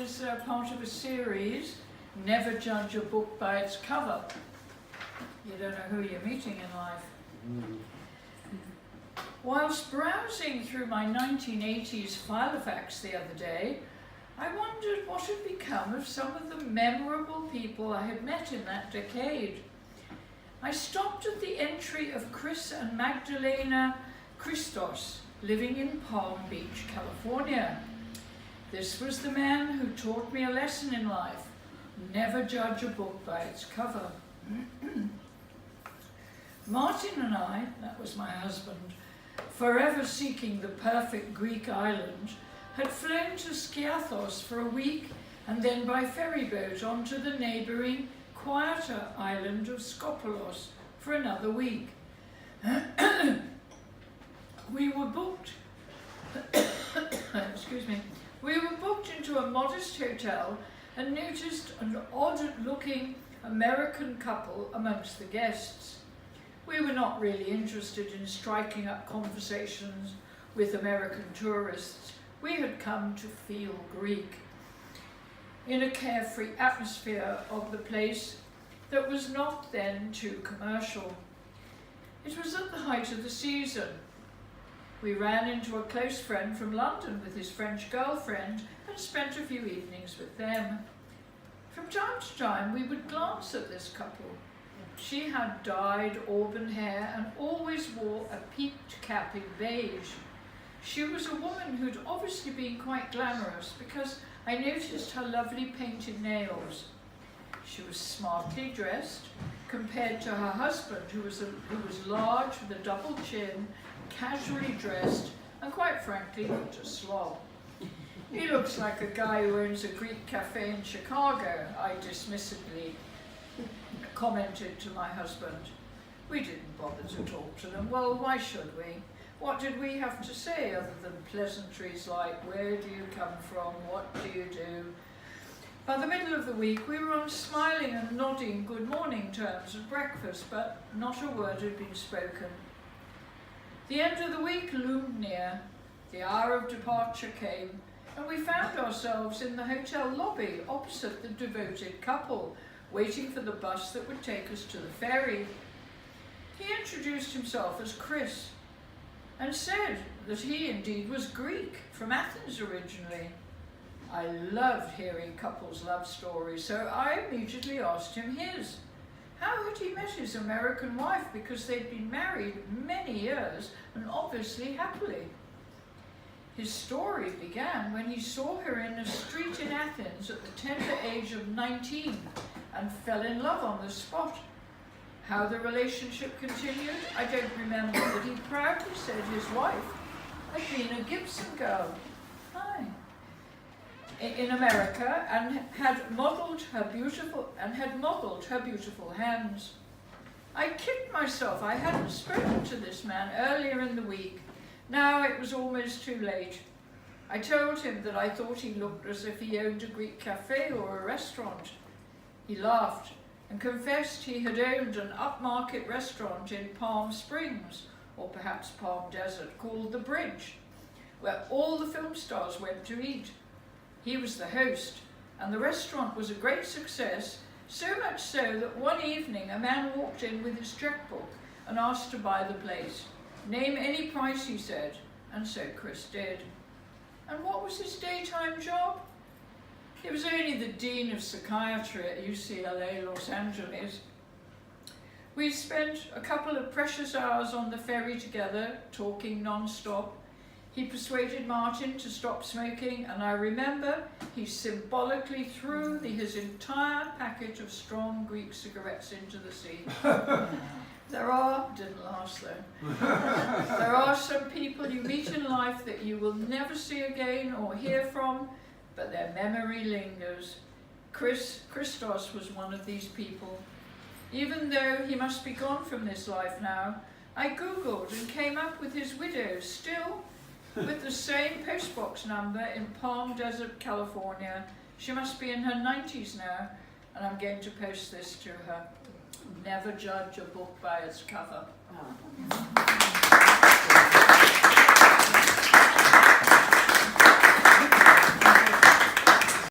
is part of a series, Never Judge a Book by Its Cover. You don't know who you're meeting in life. Whilst browsing through my 1980s Filofax the other day, I wondered what had become of some of the memorable people I had met in that decade. I stopped at the entry of Chris and Magdalena Christos, living in Palm Beach, California. This was the man who taught me a lesson in life: never judge a book by its cover. Martin and I, that was my husband, forever seeking the perfect Greek island, had flown to Skiathos for a week and then by ferry boat onto the neighbouring, quieter island of Skopelos for another week. We were booked we were booked into a modest hotel and noticed an odd-looking American couple amongst the guests. We were not really interested in striking up conversations with American tourists. We had come to feel Greek, in a carefree atmosphere of the place that was not then too commercial. It was at the height of the season. We ran into a close friend from London with his French girlfriend and spent a few evenings with them. From time to time we would glance at this couple. She had dyed auburn hair and always wore a peaked cap in beige. She was a woman who'd obviously been quite glamorous because I noticed her lovely painted nails. She was smartly dressed compared to her husband, who was large with a double chin, casually dressed, and quite frankly looked a slob. He looks like a guy who owns a Greek cafe in Chicago, I dismissively commented to my husband. We didn't bother to talk to them. Well, why should we? What did we have to say other than pleasantries like, where do you come from, what do you do? By the middle of the week, we were on smiling and nodding good morning terms at breakfast, but not a word had been spoken. The end of the week loomed near. The hour of departure came, and we found ourselves in the hotel lobby opposite the devoted couple, waiting for the bus that would take us to the ferry. He introduced himself as Chris and said that he indeed was Greek, from Athens originally. I loved hearing couples' love stories, so I immediately asked him his. How had he met his American wife, because they'd been married many years and obviously happily? His story began when he saw her in a street in Athens at the tender age of 19 and fell in love on the spot. How the relationship continued, I don't remember, but he proudly said his wife had been a Gibson girl in America and had modelled her beautiful hands. I kicked myself. I hadn't spoken to this man earlier in the week. Now it was almost too late. I told him that I thought he looked as if he owned a Greek cafe or a restaurant. He laughed and confessed he had owned an upmarket restaurant in Palm Springs, or perhaps Palm Desert, called The Bridge, where all the film stars went to eat. He was the host, and the restaurant was a great success, so much so that one evening a man walked in with his checkbook and asked to buy the place. Name any price, he said, and so Chris did. And what was his daytime job? He was only the Dean of Psychiatry at UCLA, Los Angeles. We spent a couple of precious hours on the ferry together, talking non-stop. He persuaded Martin to stop smoking, and I remember he symbolically threw his entire package of strong Greek cigarettes into the sea. Didn't last though. There are some people you meet in life that you will never see again or hear from, but their memory lingers. Christos was one of these people. Even though he must be gone from this life now, I googled and came up with his widow, still with the same postbox number in Palm Desert, California. She must be in her 90s now, and I'm going to post this to her. Never judge a book by its cover.